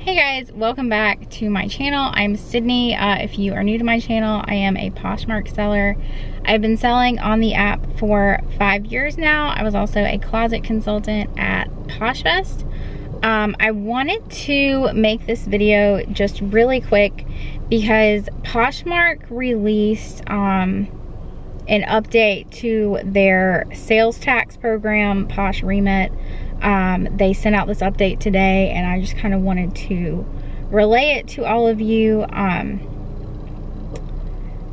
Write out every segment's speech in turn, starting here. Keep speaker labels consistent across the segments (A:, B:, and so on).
A: Hey guys, welcome back to my channel. I'm Sydney. If you are new to my channel, I am a Poshmark seller. I've been selling on the app for 5 years now. I was also a closet consultant at POSHFest. I wanted to make this video just really quick because Poshmark released an update to their sales tax program, PoshRemit. They sent out this update today and I just kind of wanted to relay it to all of you.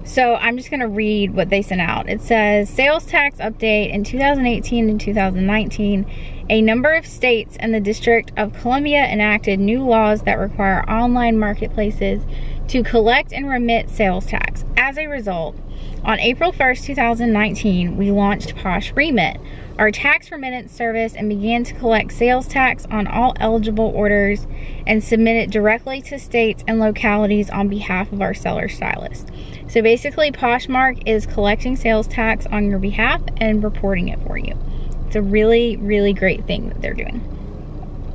A: So I'm just going to read what they sent out. It says, sales tax update in 2018 and 2019. A number of states and the District of Columbia enacted new laws that require online marketplaces to collect and remit sales tax. As a result, on April 1st, 2019, we launched PoshRemit, our tax remittance service, and began to collect sales tax on all eligible orders and submit it directly to states and localities on behalf of our seller stylists. So basically, Poshmark is collecting sales tax on your behalf and reporting it for you. It's a really, really great thing that they're doing.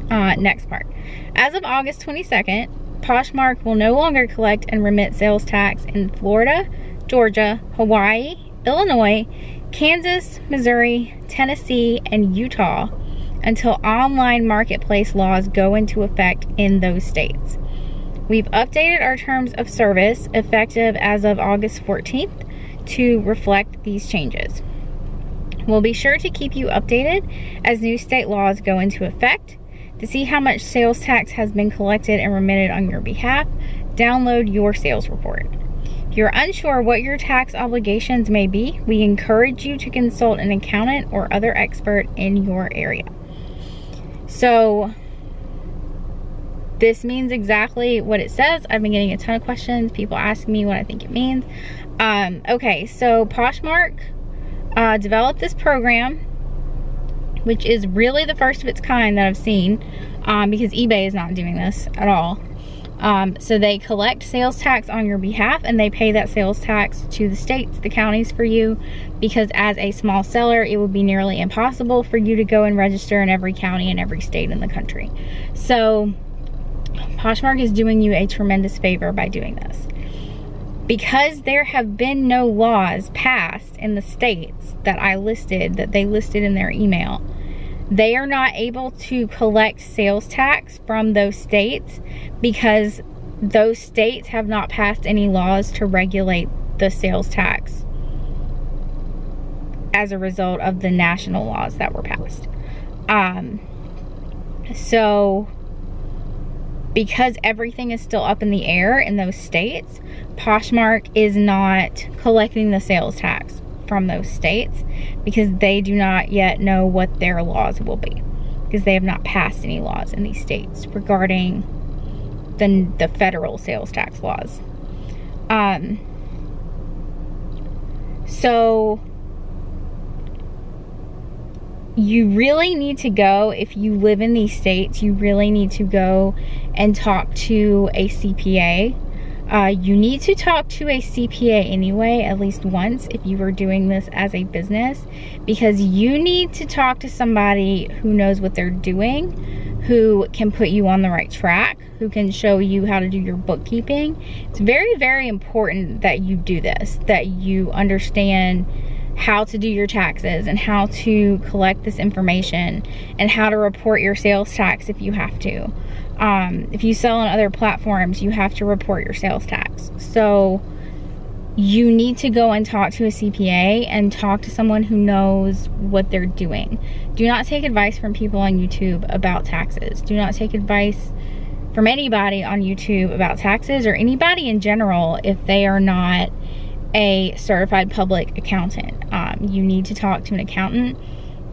A: Next part. As of August 22nd, Poshmark will no longer collect and remit sales tax in Florida, Georgia, Hawaii, Illinois, Kansas, Missouri, Tennessee, and Utah until online marketplace laws go into effect in those states. We've updated our terms of service effective as of August 14th to reflect these changes. We'll be sure to keep you updated as new state laws go into effect. To see how much sales tax has been collected and remitted on your behalf, download your sales report. If you're unsure what your tax obligations may be, we encourage you to consult an accountant or other expert in your area. So this means exactly what it says. I've been getting a ton of questions, people asking me what I think it means. Okay, so Poshmark developed this program, which is really the first of its kind that I've seen, because eBay is not doing this at all. So they collect sales tax on your behalf and they pay that sales tax to the states, the counties for you, because as a small seller, it would be nearly impossible for you to go and register in every county and every state in the country. So Poshmark is doing you a tremendous favor by doing this. Because there have been no laws passed in the states that I listed, that they listed in their email, they are not able to collect sales tax from those states because those states have not passed any laws to regulate the sales tax as a result of the national laws that were passed. So because everything is still up in the air in those states, Poshmark is not collecting the sales tax from those states because they do not yet know what their laws will be, because they have not passed any laws in these states regarding the federal sales tax laws. So you really need to go, if you live in these states, you really need to go and talk to a CPA. You need to talk to a CPA anyway, at least once, if you are doing this as a business, because you need to talk to somebody who knows what they're doing, who can put you on the right track, who can show you how to do your bookkeeping. It's very, very important that you do this, that you understand how to do your taxes and how to collect this information and how to report your sales tax if you have to. If you sell on other platforms, you have to report your sales tax. So you need to go and talk to a CPA and talk to someone who knows what they're doing. Do not take advice from people on YouTube about taxes. Do not take advice from anybody on YouTube about taxes, or anybody in general, if they are not a certified public accountant. You need to talk to an accountant.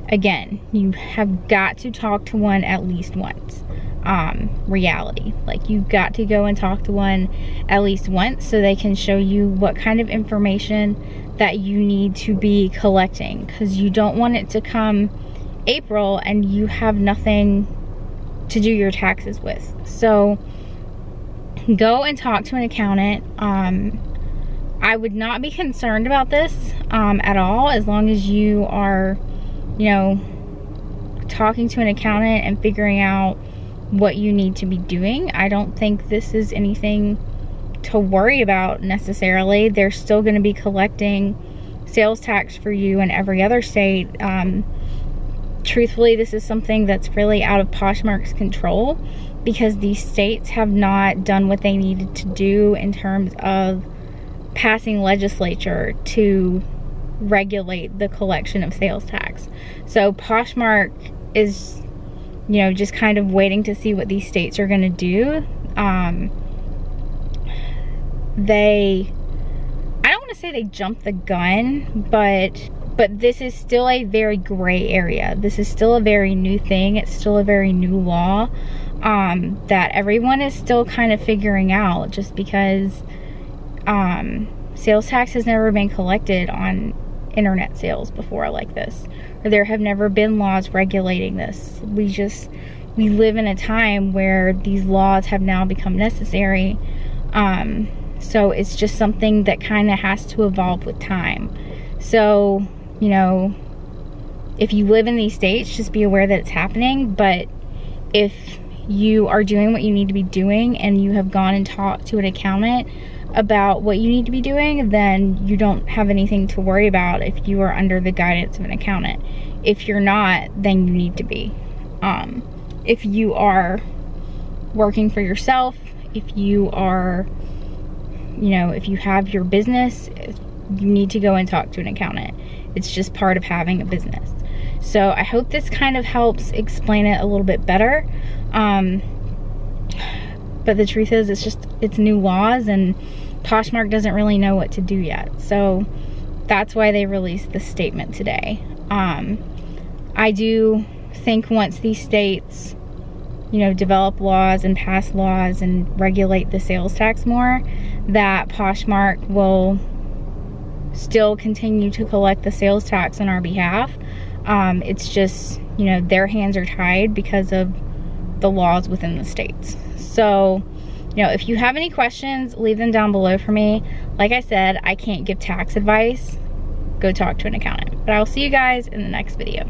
A: Again, you have got to talk to one at least once. Reality, like, you've got to go and talk to one at least once so they can show you what kind of information that you need to be collecting, because you don't want it to come April and you have nothing to do your taxes with. So go and talk to an accountant. I would not be concerned about this at all, as long as you are, you know, talking to an accountant and figuring out what you need to be doing. I don't think this is anything to worry about necessarily. They're still going to be collecting sales tax for you in every other state. Truthfully, this is something that's really out of Poshmark's control, because these states have not done what they needed to do in terms of passing legislature to regulate the collection of sales tax. So Poshmark is, you know, just kind of waiting to see what these states are going to do. I don't want to say they jumped the gun, but this is still a very gray area. This is still a very new thing. It's still a very new law that everyone is still kind of figuring out, just because sales tax has never been collected on internet sales before like this, or there have never been laws regulating this. We live in a time where these laws have now become necessary. So it's just something that kind of has to evolve with time. So, you know, if you live in these states, just be aware that it's happening. But if you are doing what you need to be doing and you have gone and talked to an accountant about what you need to be doing, then you don't have anything to worry about if you are under the guidance of an accountant. If you're not, then you need to be. If you are working for yourself, if you are, you know, if you have your business, you need to go and talk to an accountant. It's just part of having a business. So I hope this kind of helps explain it a little bit better. But the truth is, it's new laws, and Poshmark doesn't really know what to do yet. So that's why they released this statement today. I do think once these states, you know, develop laws and pass laws and regulate the sales tax more, that Poshmark will still continue to collect the sales tax on our behalf. It's just, you know, their hands are tied because of the laws within the states. So, you know, if you have any questions, leave them down below for me. Like I said, I can't give tax advice. Go talk to an accountant. But I'll see you guys in the next video.